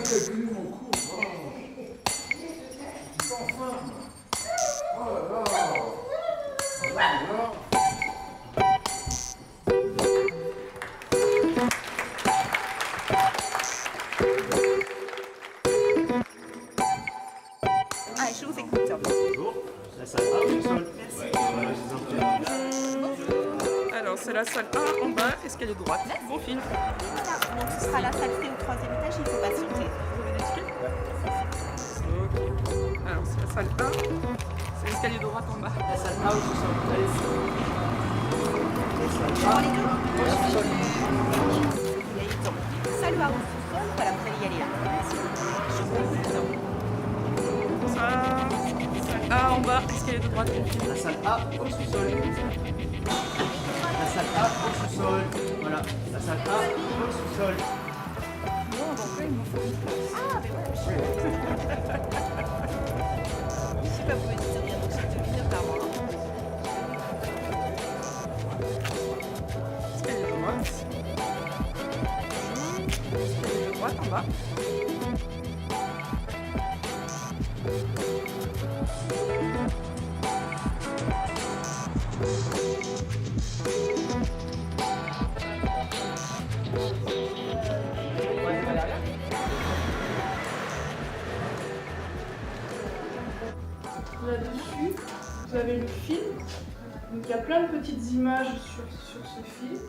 Je vous écoute. Bonjour, la salle A ou le sol? Alors, c'est la salle 1 en bas, escalier droite. Bon film. Donc ce sera la salle C au 3e étage, il faut patienter. Vous avez des tickets? Ok. Alors, c'est la salle 1. C'est l'escalier droite en bas. La salle A ou le sol? Je prends les deux. Donc, salle A au sous-sol, voilà, vous allez y aller là. Je vous écoute. Salle A en bas, escalier de droite. Bon film. La salle A au sous-sol. La salle A au sous-sol. Voilà, la salle A au sous-sol. Bon, donc là, il me faut une place. Ah, mais ouais, je sais pas, vous me dites bien, donc c'est de venir par moi. Escalier de droite. Escalier de droite en bas. Là-dessus, vous avez le film. Donc il y a plein de petites images sur ce film.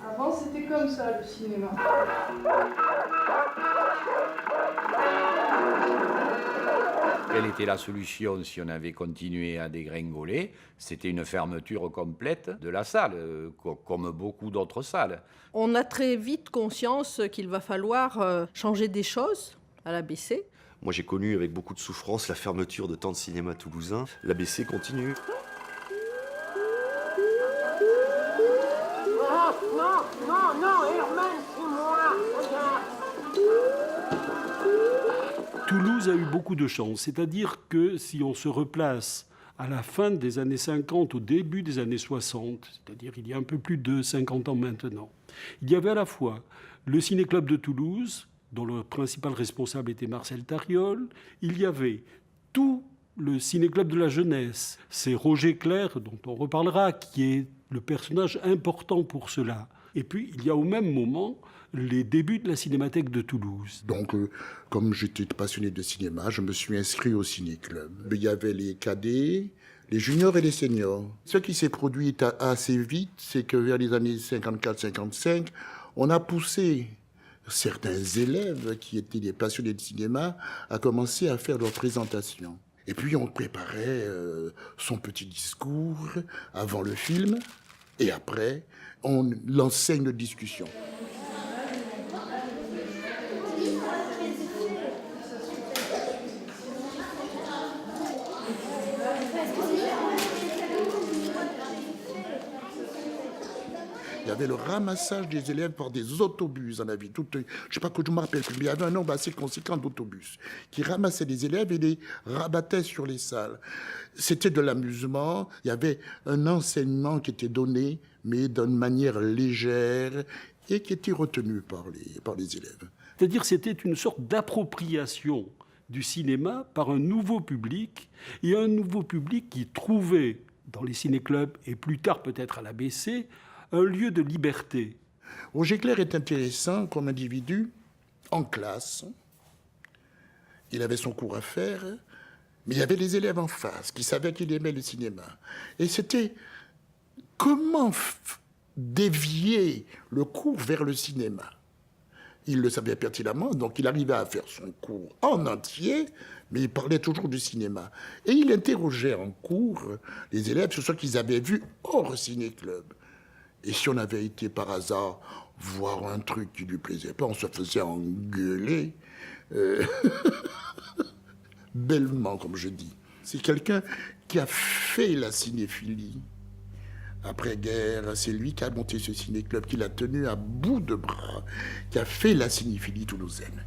Avant, c'était comme ça, le cinéma. Quelle était la solution si on avait continué à dégringoler? C'était une fermeture complète de la salle, comme beaucoup d'autres salles. On a très vite conscience qu'il va falloir changer des choses à l'ABC. Moi, j'ai connu avec beaucoup de souffrance la fermeture de tant de cinémas toulousains. L'ABC continue. Toulouse a eu beaucoup de chance, c'est-à-dire que si on se replace à la fin des années 50, au début des années 60, c'est-à-dire il y a un peu plus de 50 ans maintenant, il y avait à la fois le Ciné-Club de Toulouse, dont le principal responsable était Marcel Tariol, il y avait tout le Ciné-Club de la jeunesse, c'est Roger Clerc, dont on reparlera, qui est le personnage important pour cela. Et puis, il y a au même moment les débuts de la Cinémathèque de Toulouse. Donc, comme j'étais passionné de cinéma, je me suis inscrit au ciné-club. Il y avait les cadets, les juniors et les seniors. Ce qui s'est produit assez vite, c'est que vers les années 54-55, on a poussé certains élèves qui étaient des passionnés de cinéma à commencer à faire leurs présentations. Et puis, on préparait son petit discours avant le film, et après, on lançait une discussion. Il y avait le ramassage des élèves par des autobus, on avait tout, je ne sais pas que je me rappelle plus, mais il y avait un nombre assez conséquent d'autobus qui ramassaient les élèves et les rabattaient sur les salles. C'était de l'amusement, il y avait un enseignement qui était donné, mais d'une manière légère et qui était retenu par les élèves. C'est-à-dire que c'était une sorte d'appropriation du cinéma par un nouveau public, et un nouveau public qui trouvait dans les ciné-clubs, et plus tard peut-être à l'ABC, un lieu de liberté. Roger Clerc est intéressant comme individu, en classe. Il avait son cours à faire, mais il y avait les élèves en face qui savaient qu'il aimait le cinéma. Et c'était comment dévier le cours vers le cinéma. Il le savait pertinemment, donc il arrivait à faire son cours en entier, mais il parlait toujours du cinéma. Et il interrogeait en cours les élèves sur ce qu'ils avaient vu hors ciné-club. Et si on avait été par hasard voir un truc qui ne lui plaisait pas, on se faisait engueuler. Bellement, comme je dis. C'est quelqu'un qui a fait la cinéphilie. Après-guerre, c'est lui qui a monté ce ciné-club, qui l'a tenu à bout de bras, qui a fait la cinéphilie toulousaine.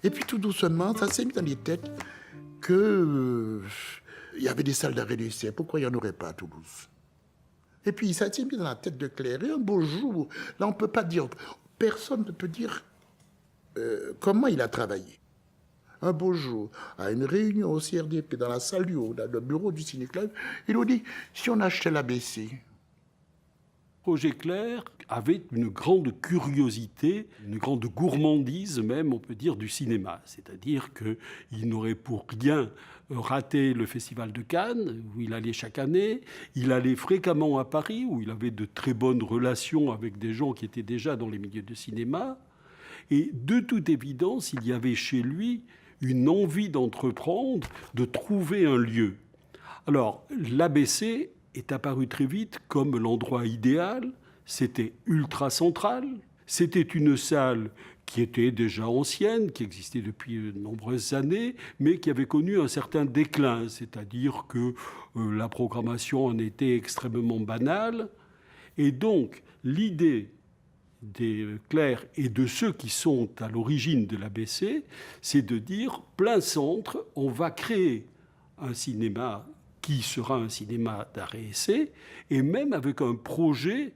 Et puis tout doucement, ça s'est mis dans les têtes que il y avait des salles d'arrêt d'essai. Pourquoi il n'y en aurait pas à Toulouse? Et puis ça s'est mis dans la tête de Claire. Et un beau jour, là on ne peut pas dire, personne ne peut dire comment il a travaillé. Un beau jour, à une réunion au CRDP, dans la salle du haut, dans le bureau du ciné-club, il nous dit, si on achetait l'ABC. Roger Clair avait une grande curiosité, une grande gourmandise même, on peut dire, du cinéma. C'est-à-dire qu'il n'aurait pour rien raté le Festival de Cannes, où il allait chaque année. Il allait fréquemment à Paris, où il avait de très bonnes relations avec des gens qui étaient déjà dans les milieux de cinéma. Et de toute évidence, il y avait chez lui une envie d'entreprendre, de trouver un lieu. Alors, l'ABC est apparu très vite comme l'endroit idéal. C'était ultra central. C'était une salle qui était déjà ancienne, qui existait depuis de nombreuses années, mais qui avait connu un certain déclin. C'est-à-dire que la programmation en était extrêmement banale. Et donc, l'idée des Clair et de ceux qui sont à l'origine de l'ABC, c'est de dire, plein centre, on va créer un cinéma qui sera un cinéma d'arrêt-essai, et même avec un projet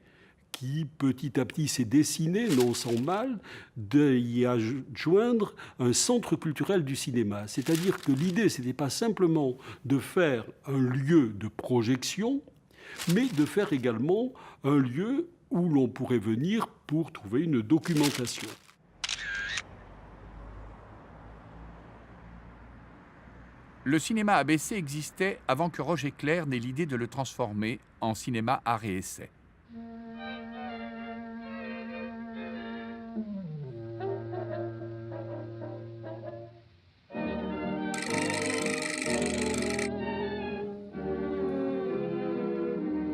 qui, petit à petit, s'est dessiné, non sans mal, d'y adjoindre un centre culturel du cinéma. C'est-à-dire que l'idée, ce n'était pas simplement de faire un lieu de projection, mais de faire également un lieu où l'on pourrait venir pour trouver une documentation. Le cinéma ABC existait avant que Roger Clair n'ait l'idée de le transformer en cinéma art et essai.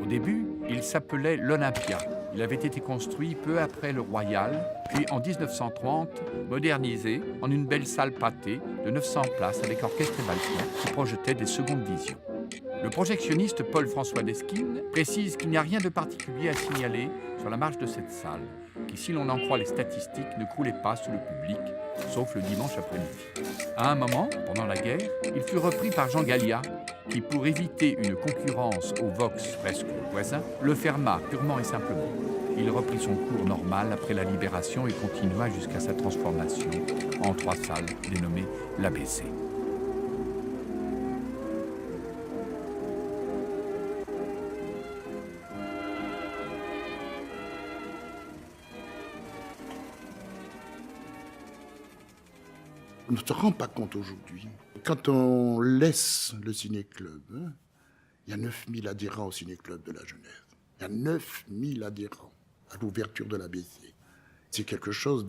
Au début, il s'appelait l'Olympia. Il avait été construit peu après le Royal, puis en 1930, modernisé en une belle salle pâtée de 900 places avec orchestre et balcon qui projetait des secondes visions. Le projectionniste Paul-François Desquines précise qu'il n'y a rien de particulier à signaler sur la marche de cette salle, qui, si l'on en croit les statistiques, ne croulait pas sous le public, sauf le dimanche après-midi. À un moment, pendant la guerre, il fut repris par Jean Gallia, qui, pour éviter une concurrence au Vox presque voisin, le ferma purement et simplement. Il reprit son cours normal après la Libération et continua jusqu'à sa transformation en 3 salles dénommées l'ABC. On ne se rend pas compte aujourd'hui. Quand on laisse le ciné-club, il y a 9000 adhérents au ciné-club de la Genève. Il y a 9000 adhérents à l'ouverture de l'ABC. C'est quelque chose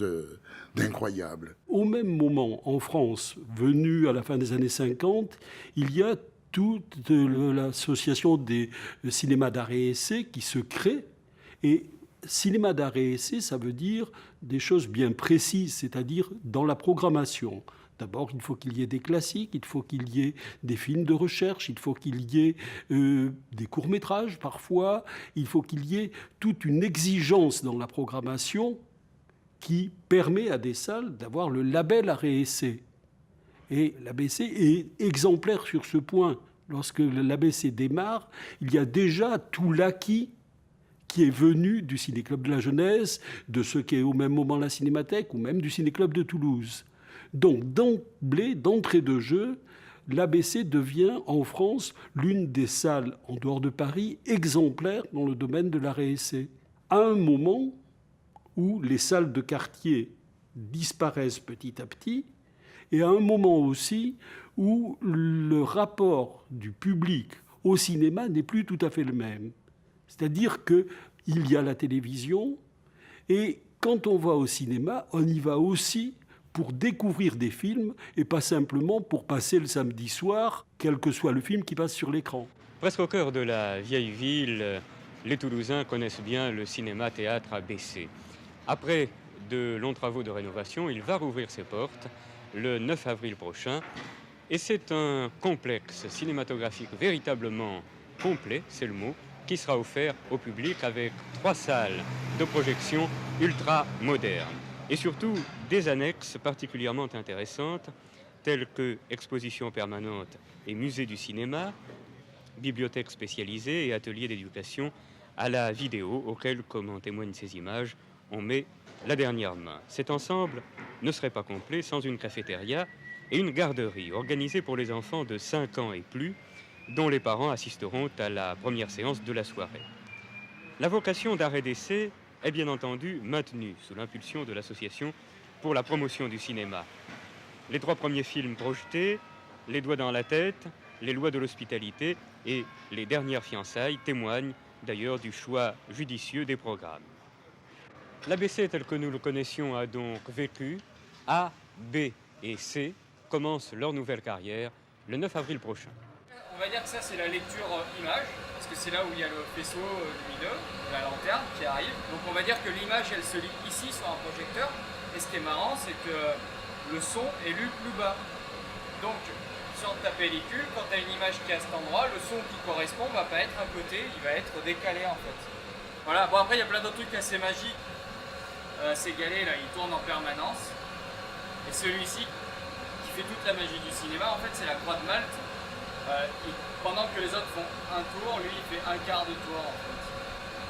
d'incroyable. Au même moment, en France, venu à la fin des années 50, il y a toute l'association des cinémas d'art et essai qui se crée. Et cinéma d'art et essai, ça veut dire des choses bien précises, c'est-à-dire dans la programmation. D'abord, il faut qu'il y ait des classiques, il faut qu'il y ait des films de recherche, il faut qu'il y ait des courts-métrages parfois, il faut qu'il y ait toute une exigence dans la programmation qui permet à des salles d'avoir le label art et essai. Et l'ABC est exemplaire sur ce point. Lorsque l'ABC démarre, il y a déjà tout l'acquis qui est venu du Ciné-Club de la Jeunesse, de ce qu'est au même moment la Cinémathèque, ou même du Ciné-Club de Toulouse. Donc, d'emblée, d'entrée de jeu, l'ABC devient, en France, l'une des salles, en dehors de Paris, exemplaires dans le domaine de l'art et essai. À un moment où les salles de quartier disparaissent petit à petit, et à un moment aussi où le rapport du public au cinéma n'est plus tout à fait le même. C'est-à-dire qu'il y a la télévision, et quand on va au cinéma, on y va aussi pour découvrir des films, et pas simplement pour passer le samedi soir, quel que soit le film qui passe sur l'écran. Presque au cœur de la vieille ville, les Toulousains connaissent bien le cinéma-théâtre ABC. Après de longs travaux de rénovation, il va rouvrir ses portes le 9 avril prochain, et c'est un complexe cinématographique véritablement complet, c'est le mot, qui sera offert au public avec 3 salles de projection ultra modernes. et surtout des annexes particulièrement intéressantes, telles que expositions permanentes et musées du cinéma, bibliothèques spécialisées et ateliers d'éducation à la vidéo, auxquels, comme en témoignent ces images, on met la dernière main. Cet ensemble ne serait pas complet sans une cafétéria et une garderie organisée pour les enfants de 5 ans et plus, dont les parents assisteront à la première séance de la soirée. La vocation d'arrêt d'essai est bien entendu maintenue sous l'impulsion de l'Association pour la promotion du cinéma. Les 3 premiers films projetés, Les doigts dans la tête, Les lois de l'hospitalité et Les dernières fiançailles témoignent d'ailleurs du choix judicieux des programmes. L'ABC tel que nous le connaissions a donc vécu. A, B et C commencent leur nouvelle carrière le 9 avril prochain. On va dire que ça c'est la lecture image, parce que c'est là où il y a le faisceau lumineux, la lanterne qui arrive. Donc on va dire que l'image elle se lit ici sur un projecteur, et ce qui est marrant c'est que le son est lu plus bas. Donc sur ta pellicule, quand tu as une image qui est à cet endroit, le son qui correspond va pas être à côté, il va être décalé en fait. Voilà, bon après il y a plein d'autres trucs assez magiques. Ces galets là, ils tournent en permanence. Et celui-ci, qui fait toute la magie du cinéma, en fait c'est la croix de Malte. Pendant que les autres font un tour, lui il fait un quart de tour en fait.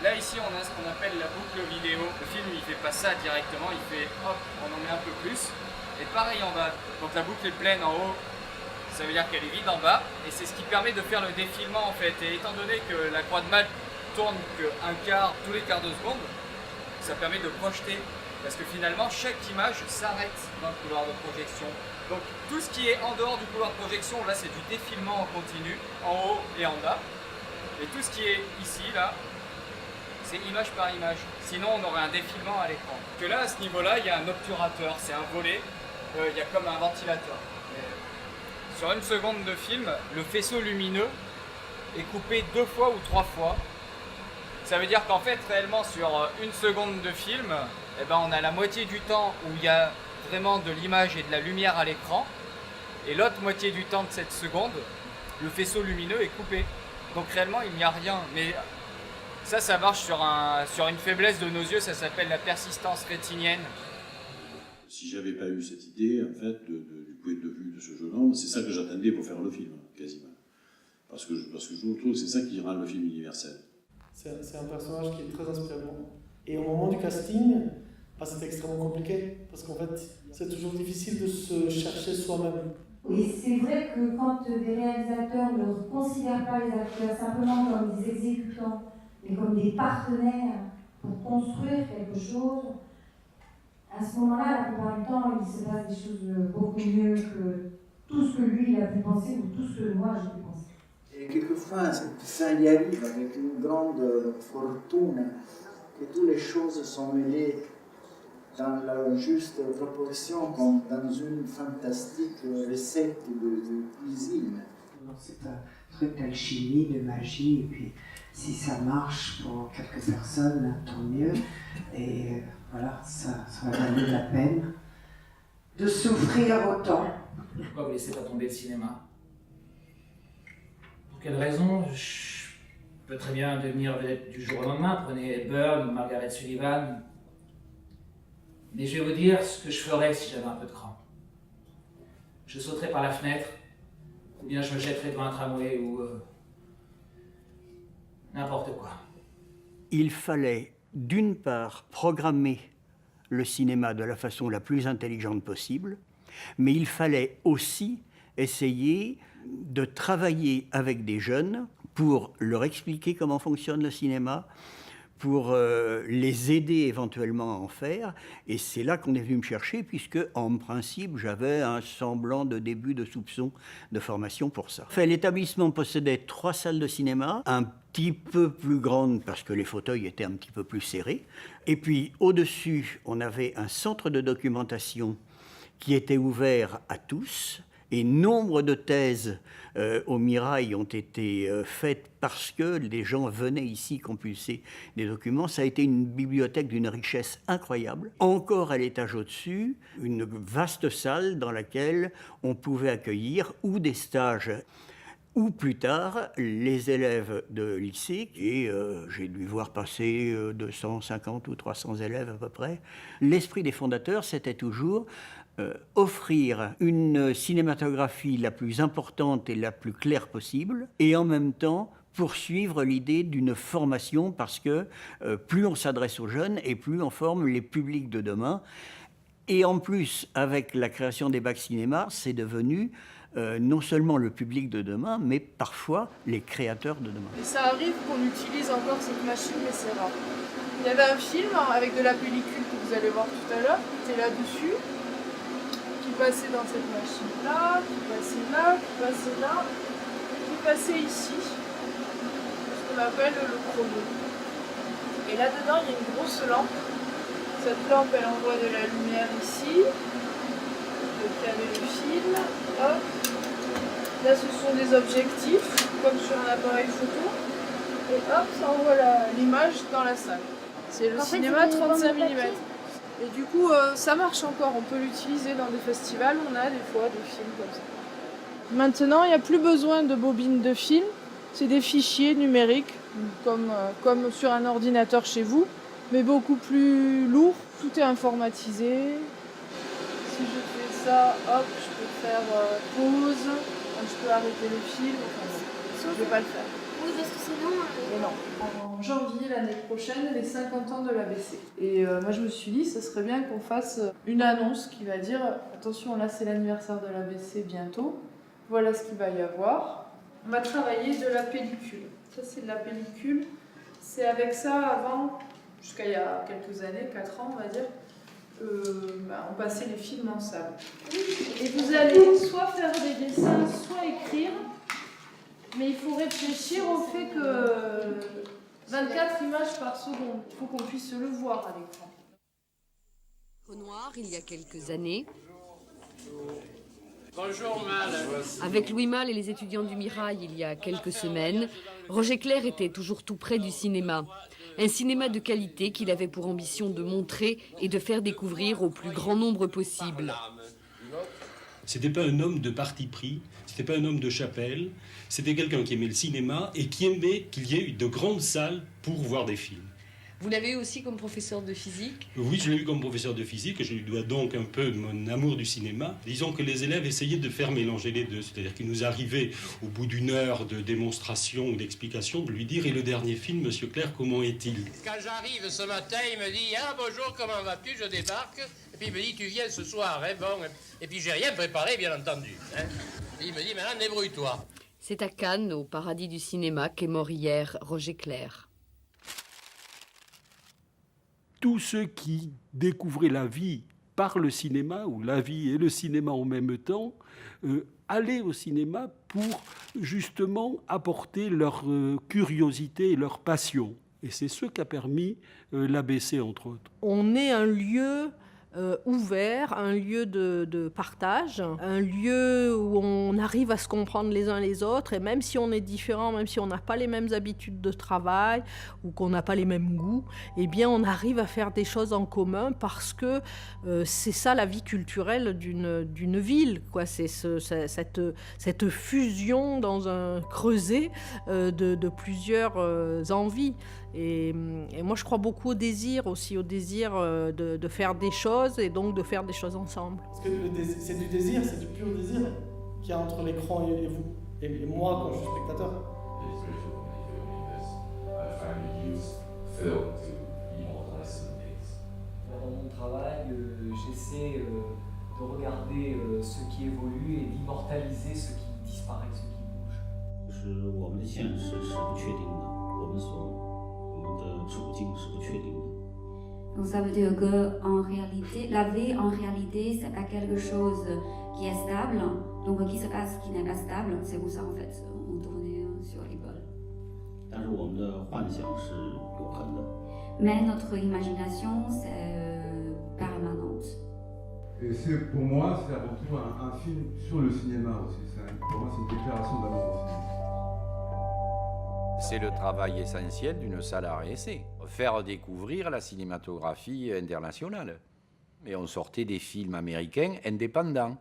Là ici on a ce qu'on appelle la boucle vidéo. Le film il fait pas ça directement, il fait hop, on en met un peu plus. Et pareil en bas, donc la boucle est pleine en haut, ça veut dire qu'elle est vide en bas. Et c'est ce qui permet de faire le défilement en fait. Et étant donné que la croix de Malte tourne qu'un quart tous les quarts de seconde, ça permet de projeter. Parce que finalement, chaque image s'arrête dans le couloir de projection. Donc tout ce qui est en dehors du couloir de projection, là c'est du défilement en continu, en haut et en bas. Et tout ce qui est ici, là, c'est image par image. Sinon on aurait un défilement à l'écran. Que là, à ce niveau-là, il y a un obturateur, c'est un volet, il y a comme un ventilateur. Sur une seconde de film, le faisceau lumineux est coupé 2 fois ou 3 fois. Ça veut dire qu'en fait, réellement, sur une seconde de film, eh ben, on a la moitié du temps où il y a vraiment de l'image et de la lumière à l'écran. Et l'autre moitié du temps de cette seconde, le faisceau lumineux est coupé. Donc réellement, il n'y a rien. Mais ça marche sur une faiblesse de nos yeux, ça s'appelle la persistance rétinienne. Si j'avais pas eu cette idée, en fait, du point de vue de ce jeune homme, c'est ça que j'attendais pour faire le film, quasiment. Parce que je trouve que c'est ça qui rend le film universel. C'est un personnage qui est très inspirant. Et au moment du casting, c'était extrêmement compliqué, parce qu'en fait, c'est toujours difficile de se chercher soi-même. Et c'est vrai que quand des réalisateurs ne considèrent pas les acteurs simplement comme des exécutants, mais comme des partenaires pour construire quelque chose, à ce moment-là, la plupart du temps, il se passe des choses beaucoup mieux que tout ce que lui il a pu penser ou tout ce que moi j'ai pu penser. Et quelquefois, ça y arrive avec une grande fortune, que toutes les choses sont mêlées dans la juste proportion, comme dans une fantastique recette de cuisine. C'est un truc d'alchimie, de magie, et puis si ça marche pour quelques personnes, tant mieux. Et voilà, ça va valer la peine de souffrir autant. Pourquoi vous laissez pas tomber le cinéma? Pour quelle raison? Je peux très bien devenir vedette du jour au lendemain, prenez Hepburn ou Margaret Sullivan. Mais je vais vous dire ce que je ferais si j'avais un peu de cran. Je sauterais par la fenêtre, ou bien je me jetterais devant un tramway, ou n'importe quoi. Il fallait, d'une part, programmer le cinéma de la façon la plus intelligente possible, mais il fallait aussi essayer de travailler avec des jeunes pour leur expliquer comment fonctionne le cinéma, pour les aider éventuellement à en faire. Et c'est là qu'on est venu me chercher, puisque, en principe, j'avais un semblant de début de soupçon de formation pour ça. Enfin, l'établissement possédait 3 salles de cinéma, un petit peu plus grandes parce que les fauteuils étaient un petit peu plus serrés. Et puis, au-dessus, on avait un centre de documentation qui était ouvert à tous. Et nombre de thèses au Mirail ont été faites parce que les gens venaient ici compulser des documents. Ça a été une bibliothèque d'une richesse incroyable. Encore à l'étage au-dessus, une vaste salle dans laquelle on pouvait accueillir ou des stages ou plus tard, les élèves de lycée, et j'ai dû voir passer 250 ou 300 élèves à peu près. L'esprit des fondateurs, c'était toujours offrir une cinématographie la plus importante et la plus claire possible, et en même temps poursuivre l'idée d'une formation, parce que plus on s'adresse aux jeunes et plus on forme les publics de demain. Et en plus, avec la création des bacs cinéma, c'est devenu non seulement le public de demain, mais parfois les créateurs de demain. Et ça arrive qu'on utilise encore cette machine, mais c'est rare. Il y avait un film avec de la pellicule que vous allez voir tout à l'heure, qui était là-dessus, qui passait dans cette machine-là, qui passait là, qui passait là, qui passait ici, ce qu'on appelle le chrono. Et là-dedans, il y a une grosse lampe. Cette lampe, elle envoie de la lumière ici. Donc il y avait le film, hop. Là, ce sont des objectifs, comme sur un appareil photo. Et hop, ça envoie l'image dans la salle. C'est le cinéma 35 mm. Et du coup, ça marche encore. On peut l'utiliser dans des festivals. On a des fois des films comme ça. Maintenant, il n'y a plus besoin de bobines de film. C'est des fichiers numériques, comme sur un ordinateur chez vous, mais beaucoup plus lourd. Tout est informatisé. Si je fais ça, hop, je peux faire pause, je peux arrêter le film. Enfin, je ne vais pas le faire. Oui, parce que sinon... Et non. En janvier l'année prochaine, les 50 ans de l'ABC. Et moi, je me suis dit, ce serait bien qu'on fasse une annonce qui va dire « Attention, là, c'est l'anniversaire de l'ABC bientôt. Voilà ce qu'il va y avoir. » On va travailler de la pellicule. Ça, c'est de la pellicule. C'est avec ça, avant, jusqu'à il y a quelques années, 4 ans, on va dire, on passait les films en salle. Et vous allez soit faire des dessins, soit écrire, mais il faut réfléchir au fait que 24 images par seconde, il faut qu'on puisse le voir à l'écran. Au noir, il y a quelques années. Bonjour Mal. Avec Louis Malle et les étudiants du Mirail, il y a quelques semaines, Roger Clair était toujours tout près du cinéma. Un cinéma de qualité qu'il avait pour ambition de montrer et de faire découvrir au plus grand nombre possible. C'était pas un homme de parti pris, c'était pas un homme de chapelle, c'était quelqu'un qui aimait le cinéma et qui aimait qu'il y ait de grandes salles pour voir des films. Vous l'avez eu aussi comme professeur de physique? Oui, je l'ai eu comme professeur de physique et je lui dois donc un peu mon amour du cinéma. Disons que les élèves essayaient de faire mélanger les deux, c'est-à-dire qu'il nous arrivait au bout d'une heure de démonstration ou d'explication de lui dire « Et le dernier film, Monsieur Clair, comment est-il ?» Quand j'arrive ce matin, il me dit « Ah bonjour, comment vas-tu ?» Je débarque et puis il me dit « Tu viens ce soir, hein, bon ?» Et puis j'ai rien préparé, bien entendu. Hein. Et il me dit « Maintenant, débrouille-toi. » C'est à Cannes, au paradis du cinéma, qu'est mort hier Roger Clair. Tous ceux qui découvraient la vie par le cinéma, ou la vie et le cinéma en même temps, allaient au cinéma pour justement apporter leur curiosité et leur passion. Et c'est ce qu'a permis l'ABC, entre autres. On est un lieu ouvert, un lieu de partage, un lieu où on arrive à se comprendre les uns les autres, et même si on est différent, même si on n'a pas les mêmes habitudes de travail ou qu'on n'a pas les mêmes goûts, eh bien on arrive à faire des choses en commun parce que c'est ça la vie culturelle d'une ville, quoi. C'est cette fusion dans un creuset de plusieurs envies. Et moi, je crois beaucoup au désir aussi, au désir de faire des choses et donc de faire des choses ensemble. Parce que c'est du désir, c'est du pur désir qu'il y a entre l'écran et vous, et moi quand je suis spectateur. Dans mon travail, j'essaie de regarder ce qui évolue et d'immortaliser ce qui disparaît, ce qui bouge. Donc ça veut dire que en réalité, la vie en réalité, c'est pas quelque chose qui est stable. Donc qui se passe, qui n'est pas stable, c'est pour ça en fait on tournait sur les bols. Mais notre imagination, c'est permanente. Et c'est pour moi, c'est avant tout un film sur le cinéma aussi. Pour moi, c'est une déclaration d'amour au cinéma. C'est le travail essentiel d'une salle art et essai, faire découvrir la cinématographie internationale. Et on sortait des films américains indépendants.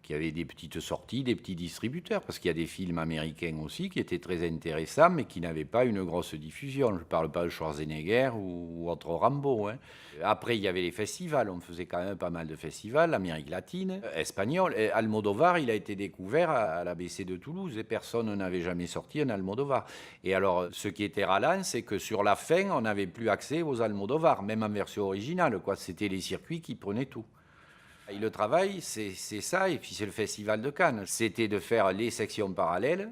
qu'il y avait des petites sorties, des petits distributeurs, parce qu'il y a des films américains aussi qui étaient très intéressants, mais qui n'avaient pas une grosse diffusion. Je ne parle pas de Schwarzenegger ou autre Rambo. Hein. Après, il y avait les festivals. On faisait quand même pas mal de festivals, l'Amérique latine, espagnole. Et Almodovar, il a été découvert à l'ABC de Toulouse, et personne n'avait jamais sorti un Almodovar. Et alors, ce qui était ralent, c'est que sur la fin, on n'avait plus accès aux Almodovar, même en version originale, quoi. C'était les circuits qui prenaient tout. Et le travail, c'est ça, et puis c'est le Festival de Cannes. C'était de faire les sections parallèles,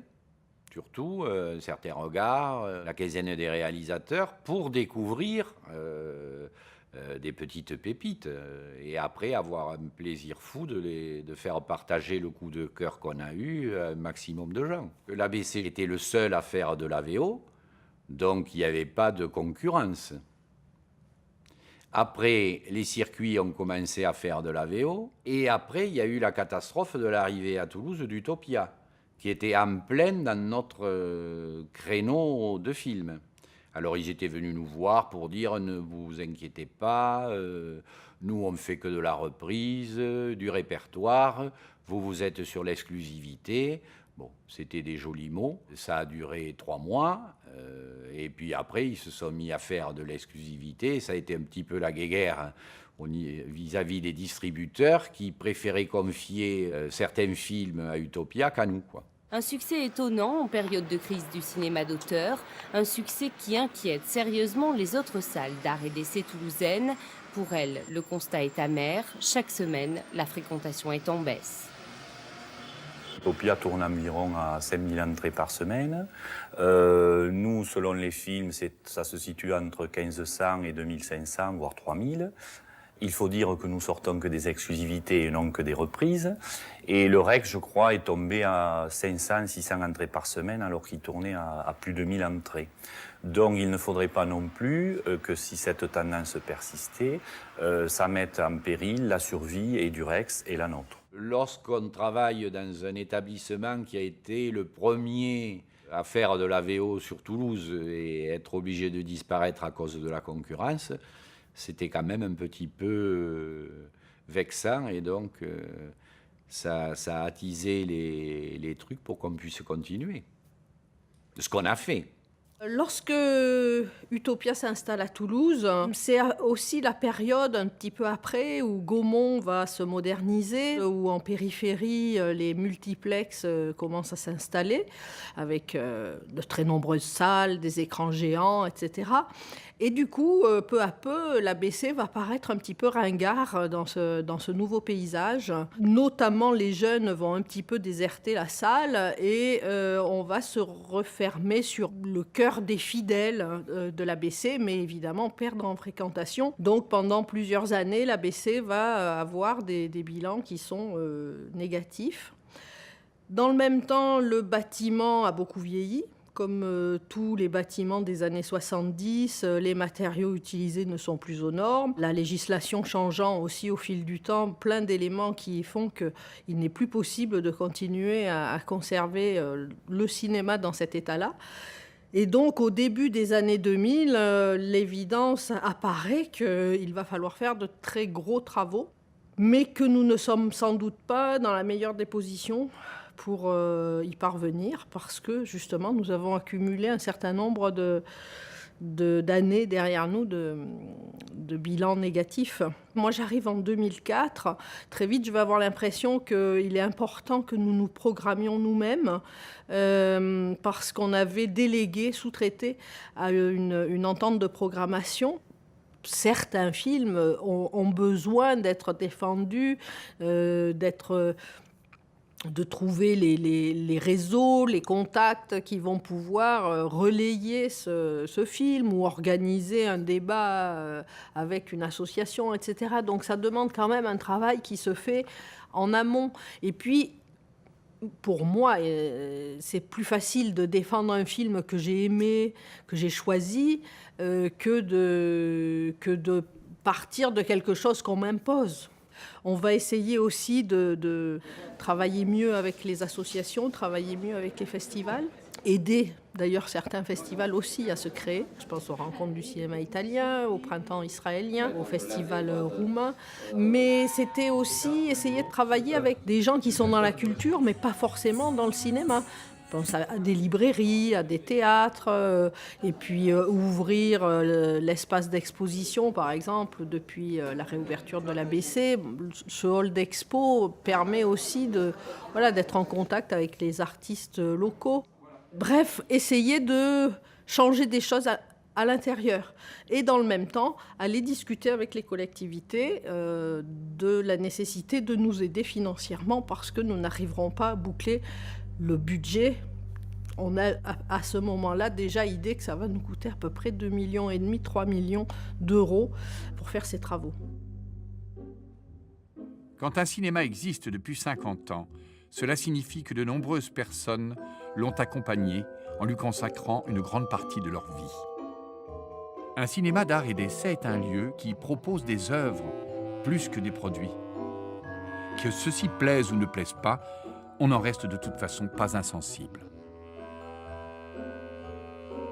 surtout, certains regards, la quinzaine des réalisateurs, pour découvrir des petites pépites. Et après, avoir un plaisir fou de faire partager le coup de cœur qu'on a eu à un maximum de gens. L'ABC était le seul à faire de la VO, donc il n'y avait pas de concurrence. Après, les circuits ont commencé à faire de la VO. Et après, il y a eu la catastrophe de l'arrivée à Toulouse d'Utopia, qui était en pleine dans notre créneau de film. Alors, ils étaient venus nous voir pour dire « Ne vous inquiétez pas, nous, on ne fait que de la reprise, du répertoire. Vous êtes sur l'exclusivité. » Bon, c'était des jolis mots. Ça a duré 3 mois. Et puis après, ils se sont mis à faire de l'exclusivité. Ça a été un petit peu la guéguerre vis-à-vis des distributeurs qui préféraient confier certains films à Utopia qu'à nous, quoi. Un succès étonnant en période de crise du cinéma d'auteur, un succès qui inquiète sérieusement les autres salles d'art et d'essai toulousaines. Pour elles, le constat est amer. Chaque semaine, la fréquentation est en baisse. Utopia tourne environ à 5000 entrées par semaine. Nous, selon les films, ça se situe entre 1500 et 2500, voire 3000. Il faut dire que nous sortons que des exclusivités et non que des reprises. Et le REC, je crois, est tombé à 500, 600 entrées par semaine, alors qu'il tournait à plus de 1000 entrées. Donc il ne faudrait pas non plus que si cette tendance persistait, ça mette en péril la survie et du REX et la nôtre. Lorsqu'on travaille dans un établissement qui a été le premier à faire de la VO sur Toulouse et être obligé de disparaître à cause de la concurrence, c'était quand même un petit peu vexant, et donc ça a attisé les trucs pour qu'on puisse continuer. Ce qu'on a fait. Lorsque Utopia s'installe à Toulouse, c'est aussi la période un petit peu après où Gaumont va se moderniser, où en périphérie les multiplexes commencent à s'installer avec de très nombreuses salles, des écrans géants, etc. Et du coup, peu à peu, l'ABC va paraître un petit peu ringard dans ce nouveau paysage. Notamment, les jeunes vont un petit peu déserter la salle et on va se refermer sur le cœur des fidèles de l'ABC, mais évidemment perdre en fréquentation. Donc pendant plusieurs années, l'ABC va avoir des bilans qui sont négatifs. Dans le même temps, le bâtiment a beaucoup vieilli. Comme tous les bâtiments des années 70, les matériaux utilisés ne sont plus aux normes. La législation changeant aussi au fil du temps, plein d'éléments qui font qu'il n'est plus possible de continuer à conserver le cinéma dans cet état-là. Et donc, au début des années 2000, l'évidence apparaît qu'il va falloir faire de très gros travaux, mais que nous ne sommes sans doute pas dans la meilleure des positions pour y parvenir, parce que, justement, nous avons accumulé un certain nombre d'années derrière nous de bilans négatifs. Moi, j'arrive en 2004. Très vite, je vais avoir l'impression qu'il est important que nous nous programmions nous-mêmes, parce qu'on avait délégué, sous-traité à une entente de programmation. Certains films ont besoin d'être défendus, de trouver les réseaux, les contacts qui vont pouvoir relayer ce film ou organiser un débat avec une association, etc. Donc ça demande quand même un travail qui se fait en amont. Et puis, pour moi, c'est plus facile de défendre un film que j'ai aimé, que j'ai choisi, que de partir de quelque chose qu'on m'impose. On va essayer aussi de travailler mieux avec les associations, travailler mieux avec les festivals. aider d'ailleurs certains festivals aussi à se créer. Je pense aux rencontres du cinéma italien, au printemps israélien, au festival roumain. Mais c'était aussi essayer de travailler avec des gens qui sont dans la culture, mais pas forcément dans le cinéma. Je pense à des librairies, à des théâtres, et puis ouvrir l'espace d'exposition, par exemple, depuis la réouverture de l'ABC. Ce hall d'expo permet aussi d'être en contact avec les artistes locaux. Bref, essayer de changer des choses à l'intérieur et dans le même temps aller discuter avec les collectivités de la nécessité de nous aider financièrement parce que nous n'arriverons pas à boucler le budget. On a à ce moment-là déjà idée que ça va nous coûter à peu près 2,5 millions, 3 millions d'euros pour faire ces travaux. Quand un cinéma existe depuis 50 ans, cela signifie que de nombreuses personnes l'ont accompagné en lui consacrant une grande partie de leur vie. Un cinéma d'art et d'essai est un lieu qui propose des œuvres plus que des produits. Que ceux-ci plaisent ou ne plaisent pas, on n'en reste de toute façon pas insensible.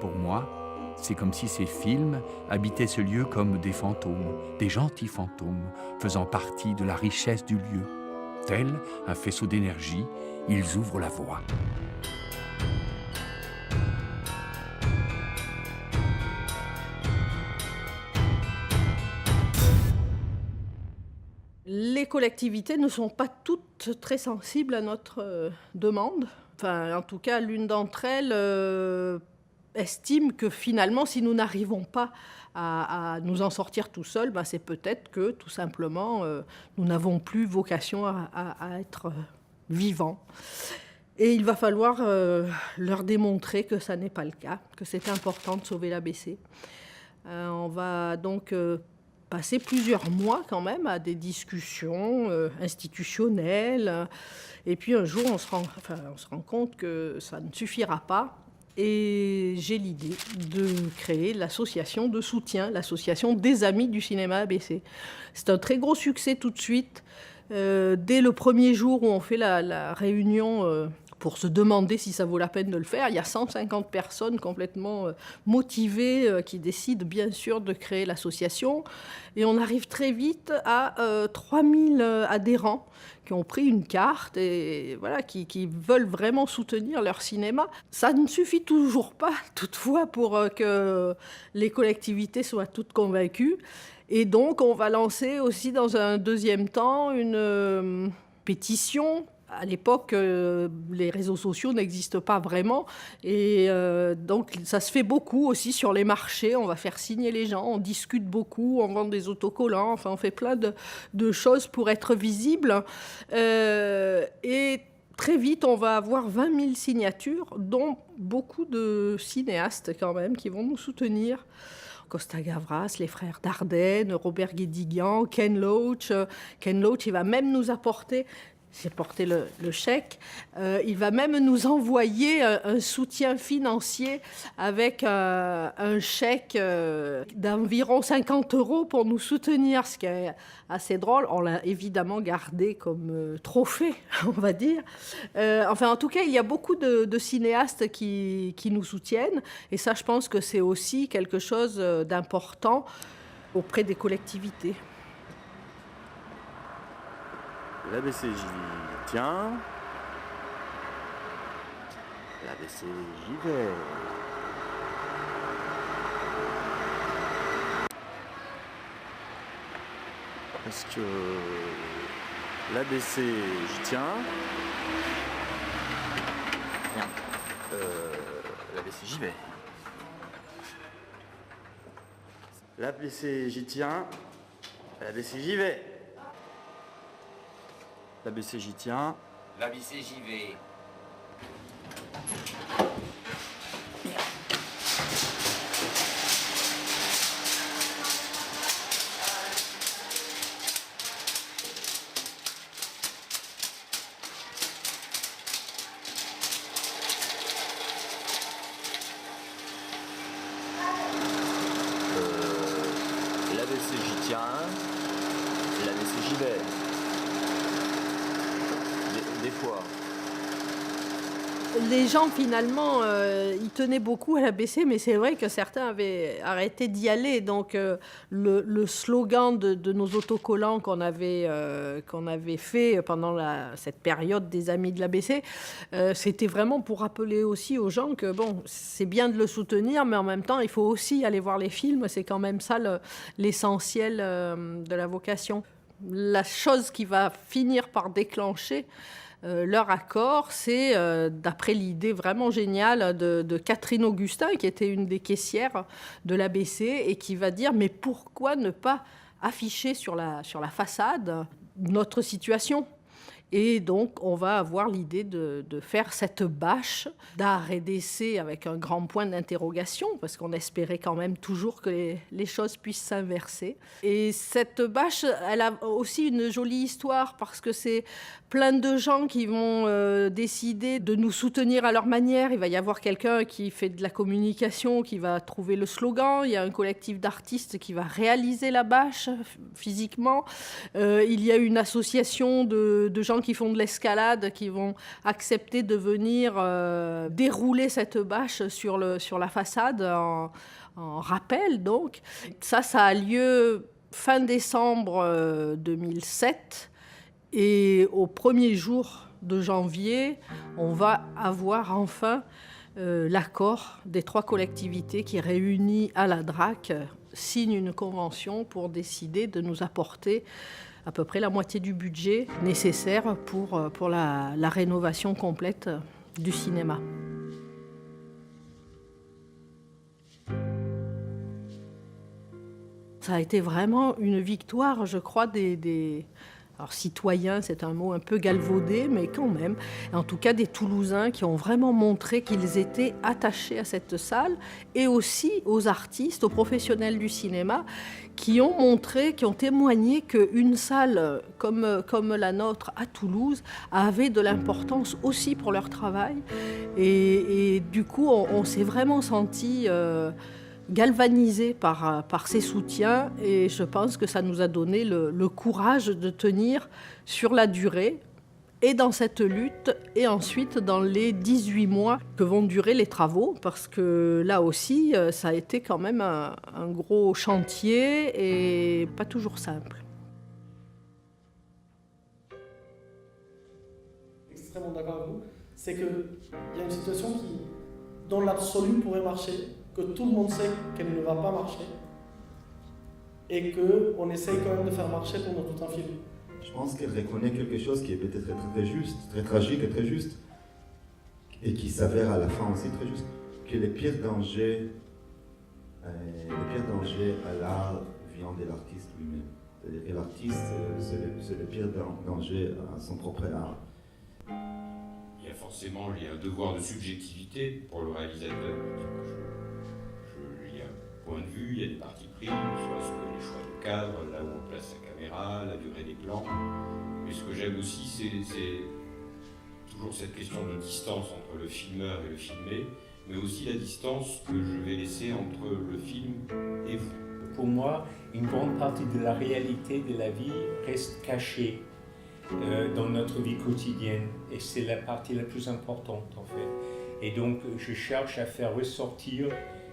Pour moi, c'est comme si ces films habitaient ce lieu comme des fantômes, des gentils fantômes, faisant partie de la richesse du lieu. Tel un faisceau d'énergie, ils ouvrent la voie. Les collectivités ne sont pas toutes très sensibles à notre demande. Enfin, en tout cas, l'une d'entre elles estime que finalement, si nous n'arrivons pas à nous en sortir tout seuls, c'est peut-être que tout simplement, nous n'avons plus vocation à être vivants. Et il va falloir leur démontrer que ça n'est pas le cas, que c'est important de sauver l'ABC. On va donc passer plusieurs mois quand même à des discussions institutionnelles. Et puis un jour, on se rend compte que ça ne suffira pas. Et j'ai l'idée de créer l'association de soutien, l'association des Amis du cinéma ABC. C'est un très gros succès tout de suite. Dès le premier jour où on fait la réunion pour se demander si ça vaut la peine de le faire, il y a 150 personnes complètement motivées qui décident bien sûr de créer l'association. Et on arrive très vite à 3000 adhérents qui ont pris une carte et voilà, qui veulent vraiment soutenir leur cinéma. Ça ne suffit toujours pas, toutefois, pour que les collectivités soient toutes convaincues. Et donc, on va lancer aussi dans un deuxième temps une pétition. À l'époque, les réseaux sociaux n'existent pas vraiment. Et donc, ça se fait beaucoup aussi sur les marchés. On va faire signer les gens, on discute beaucoup, on vend des autocollants. Enfin, on fait plein de choses pour être visible. Et très vite, on va avoir 20 000 signatures, dont beaucoup de cinéastes quand même, qui vont nous soutenir. Costa Gavras, les frères Dardenne, Robert Guédiguian, Ken Loach. Ken Loach, il va même nous apporter... J'ai porté le chèque. Il va même nous envoyer un soutien financier avec un chèque d'environ 50 € pour nous soutenir, ce qui est assez drôle. On l'a évidemment gardé comme trophée, on va dire. En tout cas, il y a beaucoup de cinéastes qui nous soutiennent. Et ça, je pense que c'est aussi quelque chose d'important auprès des collectivités. L'ABC, j'y tiens. L'ABC, j'y vais. Parce que l'ABC, j'y tiens. L'ABC, j'y vais. L'ABC, j'y tiens. L'ABC, j'y vais. L'ABC, j'y tiens. L'ABC, j'y vais. L'ABC, j'y tiens. L'ABC, j'y vais. Des fois. Les gens, finalement, ils tenaient beaucoup à l'ABC, mais c'est vrai que certains avaient arrêté d'y aller. Donc, le slogan de nos autocollants qu'on avait fait pendant cette période des Amis de l'ABC, c'était vraiment pour rappeler aussi aux gens que, bon, c'est bien de le soutenir, mais en même temps, il faut aussi aller voir les films. C'est quand même ça l'essentiel de la vocation. La chose qui va finir par déclencher leur accord, c'est d'après l'idée vraiment géniale de Catherine Augustin, qui était une des caissières de l'ABC, et qui va dire « Mais pourquoi ne pas afficher sur la façade notre situation ?» Et donc, on va avoir l'idée de faire cette bâche d'art et d'essai avec un grand point d'interrogation, parce qu'on espérait quand même toujours que les choses puissent s'inverser. Et cette bâche, elle a aussi une jolie histoire, parce que c'est plein de gens qui vont décider de nous soutenir à leur manière. Il va y avoir quelqu'un qui fait de la communication, qui va trouver le slogan. Il y a un collectif d'artistes qui va réaliser la bâche physiquement. Il y a une association de gens qui font de l'escalade, qui vont accepter de venir dérouler cette bâche sur la façade en rappel. Donc, ça a lieu fin décembre 2007. Et au premier jour de janvier, on va avoir enfin l'accord des 3 collectivités qui, réunies à la DRAC, signent une convention pour décider de nous apporter à peu près la moitié du budget nécessaire pour la rénovation complète du cinéma. Ça a été vraiment une victoire, je crois, alors citoyens, c'est un mot un peu galvaudé, mais quand même, en tout cas des Toulousains qui ont vraiment montré qu'ils étaient attachés à cette salle, et aussi aux artistes, aux professionnels du cinéma, qui ont témoigné qu'une salle comme la nôtre à Toulouse avait de l'importance aussi pour leur travail. Et du coup, on s'est vraiment senti galvanisé par ces soutiens, et je pense que ça nous a donné le courage de tenir sur la durée, et dans cette lutte, et ensuite dans les 18 mois que vont durer les travaux, parce que là aussi, ça a été quand même un gros chantier et pas toujours simple. Extrêmement d'accord avec vous. C'est qu'il y a une situation qui, dans l'absolu, pourrait marcher, que tout le monde sait qu'elle ne va pas marcher, et qu'on essaye quand même de faire marcher pendant tout un film. Je pense qu'elle reconnaît quelque chose qui est peut-être très juste, très tragique et très juste, et qui s'avère à la fin aussi très juste, que le pire danger à l'art vient de l'artiste lui-même. C'est-à-dire que l'artiste, c'est le pire danger à son propre art. Il y a forcément un devoir de subjectivité pour le réalisateur. Il y a un point de vue, il y a des parties prises, soit les choix de cadre, là où on place la caméra, la durée des plans. Mais ce que j'aime aussi, c'est toujours cette question de distance entre le filmeur et le filmé, mais aussi la distance que je vais laisser entre le film et vous. Pour moi, une grande partie de la réalité de la vie reste cachée dans notre vie quotidienne, et c'est la partie la plus importante en fait. Et donc je cherche à faire ressortir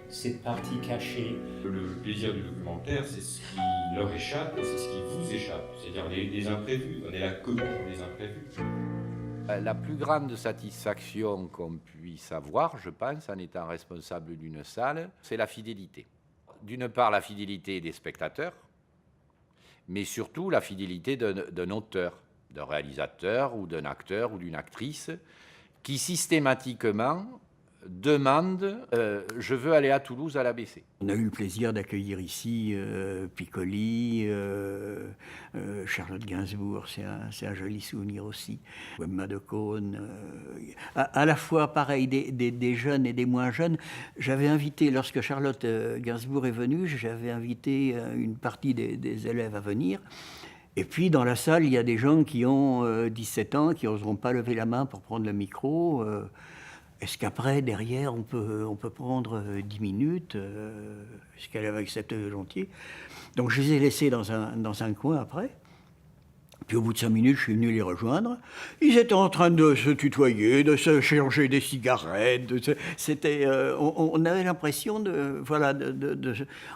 cette partie cachée. Le plaisir du documentaire, c'est ce qui leur échappe et c'est ce qui vous échappe, c'est-à-dire les imprévus. On est là que pour les imprévus. La plus grande satisfaction qu'on puisse avoir, je pense, en étant responsable d'une salle, c'est la fidélité. D'une part, la fidélité des spectateurs, mais surtout la fidélité d'un auteur, d'un réalisateur ou d'un acteur ou d'une actrice qui systématiquement demande je veux aller à Toulouse à l'ABC. On a eu le plaisir d'accueillir ici Piccoli, Charlotte Gainsbourg, c'est un joli souvenir aussi. Emma de Caunes, à la fois pareil des jeunes et des moins jeunes. J'avais invité, lorsque Charlotte Gainsbourg est venue, j'avais invité une partie des élèves à venir. Et puis dans la salle, il y a des gens qui ont 17 ans, qui n'oseront pas lever la main pour prendre le micro. Est-ce qu'après, derrière, on peut prendre 10 minutes est-ce qu'elle avait accepté volontiers? Donc je les ai laissés dans un coin après. Puis au bout de 5 minutes, je suis venu les rejoindre. Ils étaient en train de se tutoyer, de se changer des cigarettes. On avait l'impression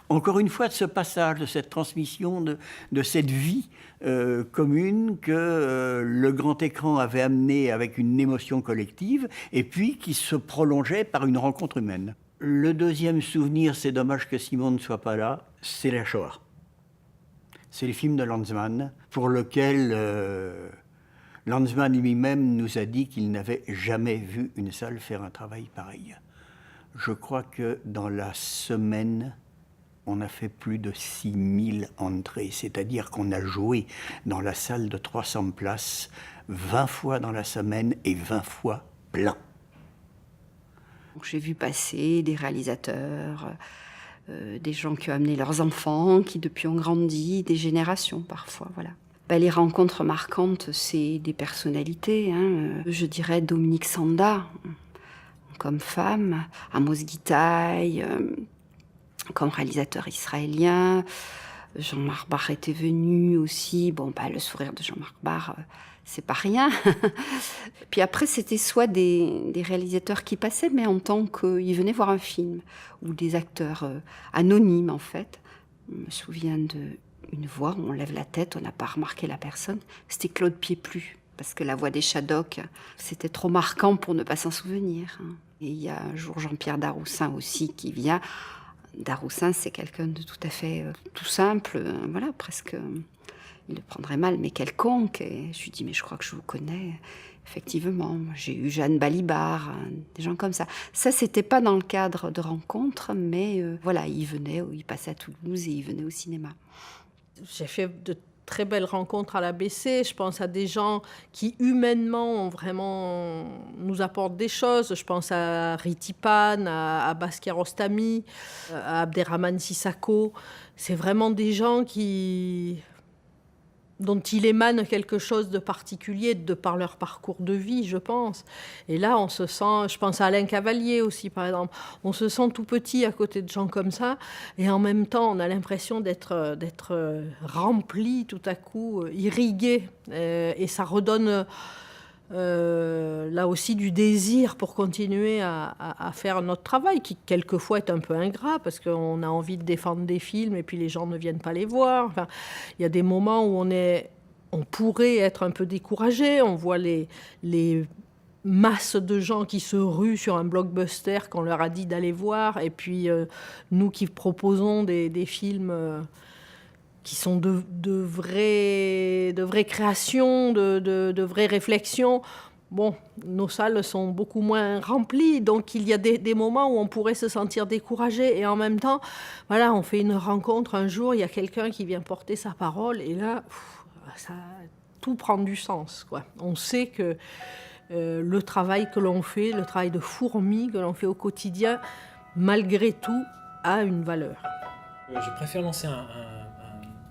encore une fois, de ce passage, de cette transmission, de cette vie commune que le grand écran avait amené avec une émotion collective et puis qui se prolongeait par une rencontre humaine. Le deuxième souvenir, c'est dommage que Simon ne soit pas là, c'est la Shoah. C'est le film de Lanzmann, pour lequel Lanzmann lui-même nous a dit qu'il n'avait jamais vu une salle faire un travail pareil. Je crois que dans la semaine, on a fait plus de 6000 entrées, c'est-à-dire qu'on a joué dans la salle de 300 places 20 fois dans la semaine et 20 fois plein. J'ai vu passer des réalisateurs, des gens qui ont amené leurs enfants, qui depuis ont grandi, des générations parfois, voilà. Les rencontres marquantes, c'est des personnalités. Je dirais Dominique Sanda, comme femme, Amos Gitaï, comme réalisateur israélien. Jean-Marc Barr était venu aussi. Le sourire de Jean-Marc Barr, c'est pas rien. Puis après, c'était soit des réalisateurs qui passaient, mais en tant qu'ils venaient voir un film, ou des acteurs anonymes, en fait. Je me souviens d'une voix où on lève la tête, on n'a pas remarqué la personne. C'était Claude Pieplu, parce que la voix des Shadocks, c'était trop marquant pour ne pas s'en souvenir. Et il y a un jour Jean-Pierre Daroussin aussi qui vient. Daroussin, c'est quelqu'un de tout à fait tout simple, voilà, presque... Il le prendrait mal, mais quelconque. Et je lui dis, mais je crois que je vous connais. Effectivement, j'ai eu Jeanne Balibar, des gens comme ça. Ça, c'était pas dans le cadre de rencontres, mais voilà, il venait, il passait à Toulouse et il venait au cinéma. J'ai fait de très belles rencontres à l'ABC. Je pense à des gens qui, humainement, nous apportent des choses. Je pense à Ritipan, à Abbas Kiarostami, à Abderrahmane Sissako. C'est vraiment des gens dont il émane quelque chose de particulier de par leur parcours de vie, je pense. Et là, on se sent... Je pense à Alain Cavalier aussi, par exemple. On se sent tout petit à côté de gens comme ça. Et en même temps, on a l'impression d'être rempli, tout à coup, irrigué. Et ça redonne... là aussi du désir pour continuer à faire notre travail, qui quelquefois est un peu ingrat, parce qu'on a envie de défendre des films et puis les gens ne viennent pas les voir. Enfin, il y a des moments où on pourrait être un peu découragé, on voit les masses de gens qui se ruent sur un blockbuster qu'on leur a dit d'aller voir, et puis nous qui proposons des films... qui sont de vraies créations, de vraies réflexions. Bon, nos salles sont beaucoup moins remplies, donc il y a des moments où on pourrait se sentir découragé, et en même temps, voilà, on fait une rencontre un jour, il y a quelqu'un qui vient porter sa parole, et là, tout prend du sens, quoi. On sait que le travail que l'on fait, le travail de fourmi que l'on fait au quotidien, malgré tout, a une valeur. Je préfère lancer un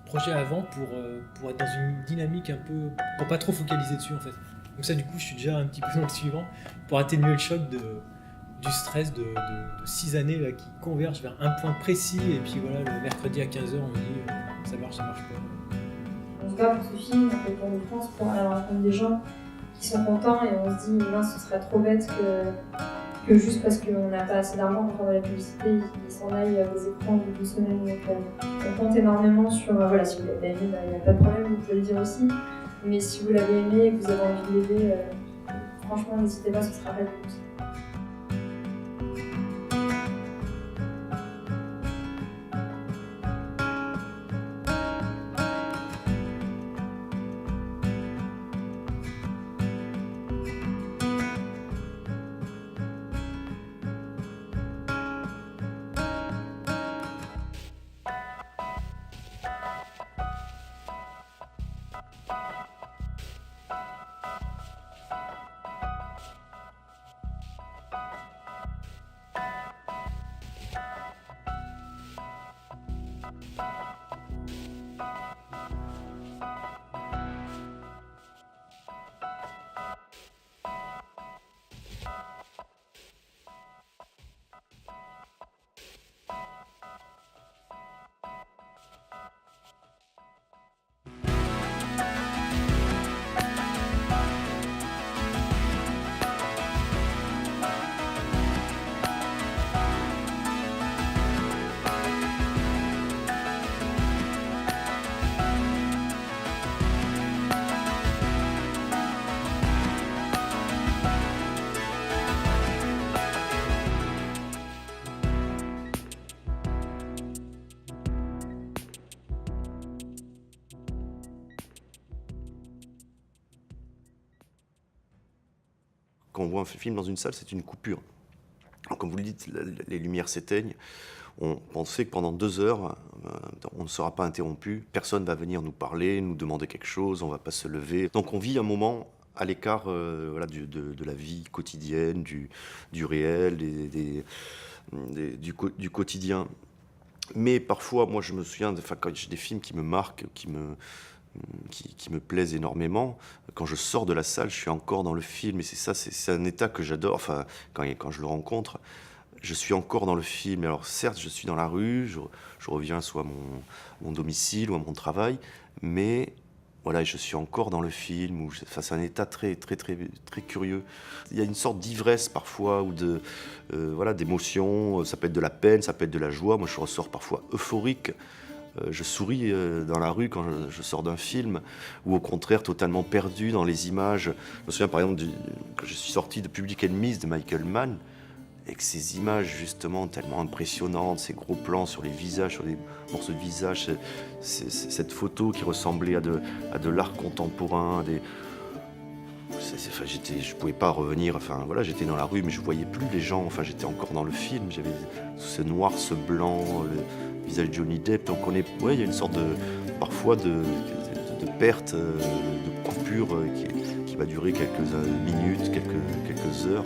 projet avant pour être dans une dynamique un peu... pour pas trop focaliser dessus, en fait. Donc ça, du coup, je suis déjà un petit peu dans le suivant, pour atténuer le choc du stress de 6 années là, qui convergent vers un point précis, et puis voilà, le mercredi à 15h, on me dit ça marche pas. On se bat pour ce film, on fait le tour de France pour aller à la rencontre des gens qui sont contents, et on se dit, mince, ce serait trop bête que juste parce qu'on n'a pas assez d'argent pour faire de la publicité, ils s'en aillent des écrans de 2 semaines. Donc on compte énormément sur... voilà, si vous l'avez aimé, il n'y a pas de problème, vous pouvez le dire aussi. Mais si vous l'avez aimé et que vous avez envie de l'aider, franchement, n'hésitez pas, ce sera pas du tout. Quand on voit un film dans une salle, c'est une coupure. Alors, comme vous le dites, les lumières s'éteignent. On sait que pendant 2 heures, on ne sera pas interrompu. Personne ne va venir nous parler, nous demander quelque chose, on ne va pas se lever. Donc on vit un moment à l'écart voilà, de la vie quotidienne, du réel, du quotidien. Mais parfois, moi je me souviens, quand j'ai des films qui me marquent, qui me plaisent énormément, quand je sors de la salle, je suis encore dans le film. Et c'est un état que j'adore, enfin, quand je le rencontre. Je suis encore dans le film. Alors certes, je suis dans la rue, je reviens soit à mon domicile ou à mon travail, mais voilà, je suis encore dans le film. C'est un état très, très, très, très curieux. Il y a une sorte d'ivresse parfois, ou voilà, d'émotion. Ça peut être de la peine, ça peut être de la joie. Moi, je ressors parfois euphorique. Je souris dans la rue quand je sors d'un film, ou au contraire totalement perdu dans les images. Je me souviens par exemple que je suis sorti de Public Enemies de Michael Mann, avec ces images justement tellement impressionnantes, ces gros plans sur les visages, sur les morceaux de visage, cette photo qui ressemblait à de l'art contemporain. Je pouvais pas revenir, enfin voilà, j'étais dans la rue mais je voyais plus les gens, enfin j'étais encore dans le film, j'avais ce noir, ce blanc, le visage de Johnny Depp, donc il y a une sorte parfois de perte, de coupure qui va durer quelques minutes, quelques heures.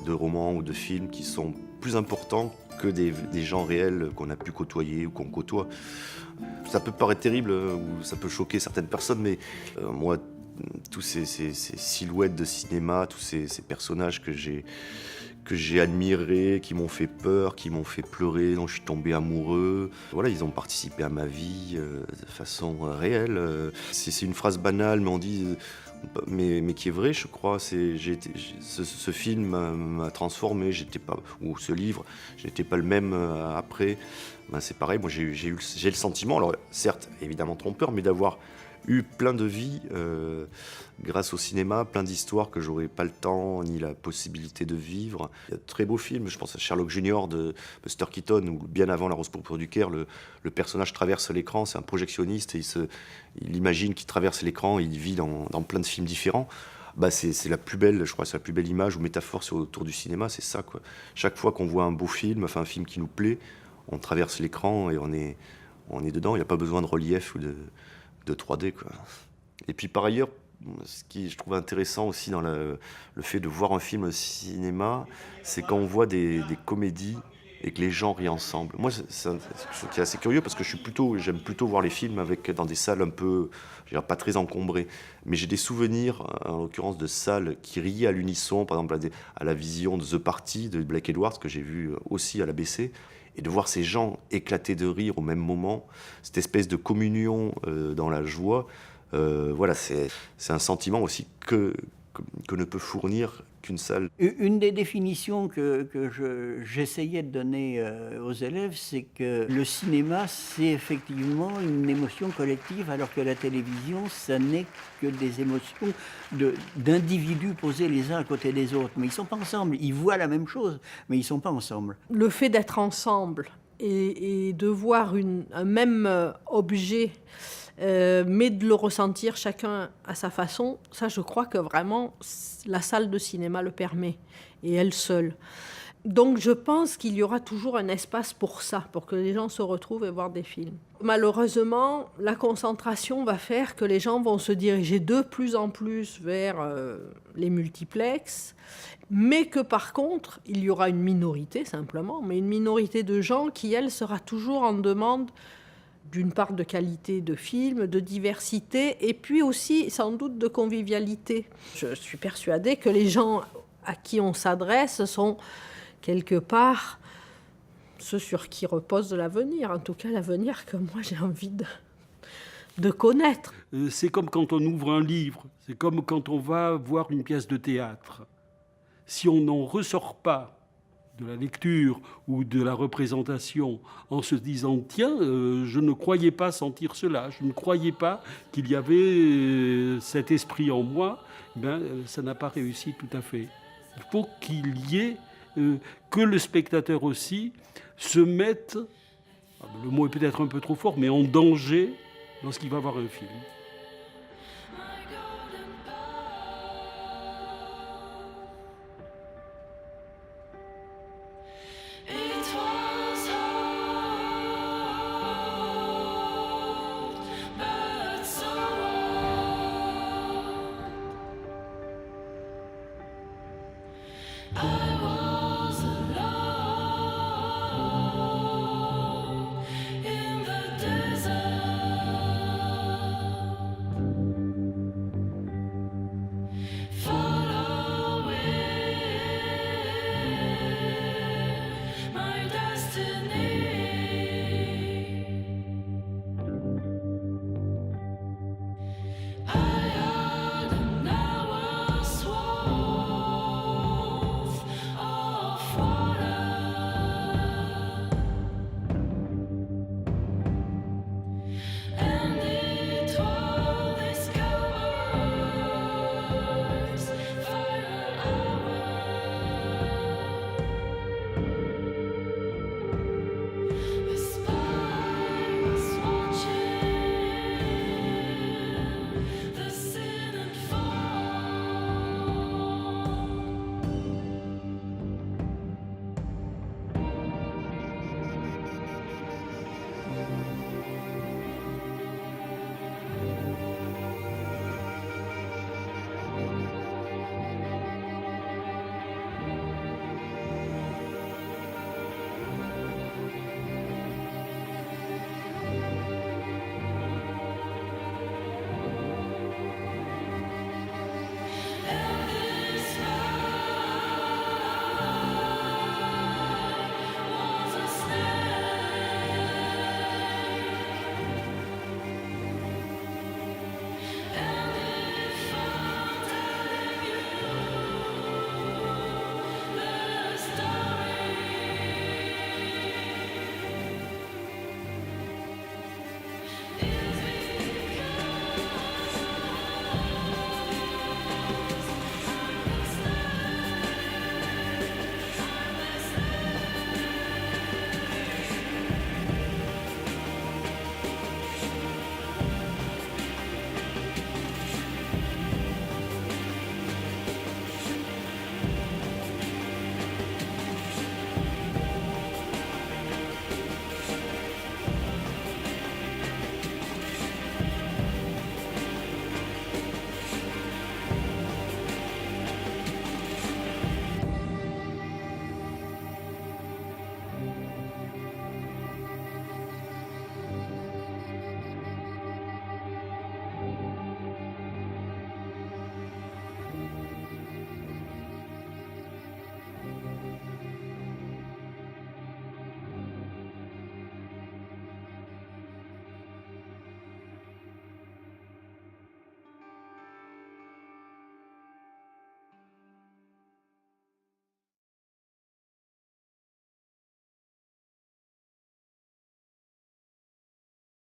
De romans ou de films qui sont plus importants que des gens réels qu'on a pu côtoyer ou qu'on côtoie. Ça peut paraître terrible ou ça peut choquer certaines personnes, mais moi, tous ces silhouettes de cinéma, tous ces personnages que j'ai admirés, qui m'ont fait peur, qui m'ont fait pleurer, dont je suis tombé amoureux, voilà, ils ont participé à ma vie de façon réelle. C'est une phrase banale, mais on dit... Mais qui est vrai, je crois. Ce film m'a transformé, ou ce livre, je n'étais pas le même après. C'est pareil, moi j'ai le sentiment, alors certes évidemment trompeur, mais d'avoir eu plein de vies grâce au cinéma, plein d'histoires que j'aurais pas le temps ni la possibilité de vivre. Il y a de très beaux films, je pense à Sherlock Junior de Buster Keaton, où bien avant La Rose pourpre du Caire, le personnage traverse l'écran, c'est un projectionniste, et il imagine qu'il traverse l'écran, et il vit dans plein de films différents. C'est la plus belle, je crois, c'est la plus belle image ou métaphore autour du cinéma, c'est ça, quoi. Chaque fois qu'on voit un beau film, enfin un film qui nous plaît, on traverse l'écran et on est dedans, il n'y a pas besoin de relief ou de 3D, quoi. Et puis par ailleurs, ce qui je trouve intéressant aussi dans le fait de voir un film au cinéma, c'est quand on voit des comédies et que les gens rient ensemble. Moi, c'est quelque chose qui est assez curieux parce que j'aime plutôt voir les films dans des salles un peu, je dirais pas très encombrées, mais j'ai des souvenirs, en l'occurrence, de salles qui riaient à l'unisson, par exemple à la vision de The Party de Blake Edwards, que j'ai vu aussi à l'ABC. Et de voir ces gens éclater de rire au même moment, cette espèce de communion dans la joie, voilà, c'est un sentiment aussi que ne peut fournir qu'une salle. Une des définitions que j'essayais de donner aux élèves, c'est que le cinéma, c'est effectivement une émotion collective, alors que la télévision, ça n'est que des émotions d'individus posés les uns à côté des autres. Mais ils ne sont pas ensemble. Ils voient la même chose, mais ils ne sont pas ensemble. Le fait d'être ensemble et de voir un même objet, mais de le ressentir chacun à sa façon, ça je crois que vraiment la salle de cinéma le permet, et elle seule. Donc je pense qu'il y aura toujours un espace pour ça, pour que les gens se retrouvent et voir des films. Malheureusement, la concentration va faire que les gens vont se diriger de plus en plus vers les multiplexes, mais que par contre, il y aura une minorité simplement, mais une minorité de gens qui, elle, sera toujours en demande d'une part de qualité de film, de diversité, et puis aussi sans doute de convivialité. Je suis persuadée que les gens à qui on s'adresse sont quelque part ceux sur qui repose l'avenir, en tout cas l'avenir que moi j'ai envie de connaître. C'est comme quand on ouvre un livre, c'est comme quand on va voir une pièce de théâtre. Si on n'en ressort pas de la lecture ou de la représentation en se disant « Tiens, je ne croyais pas sentir cela, je ne croyais pas qu'il y avait cet esprit en moi », ça n'a pas réussi tout à fait. Il faut qu'il y ait, que le spectateur aussi se mette, le mot est peut-être un peu trop fort, mais en danger lorsqu'il va voir un film.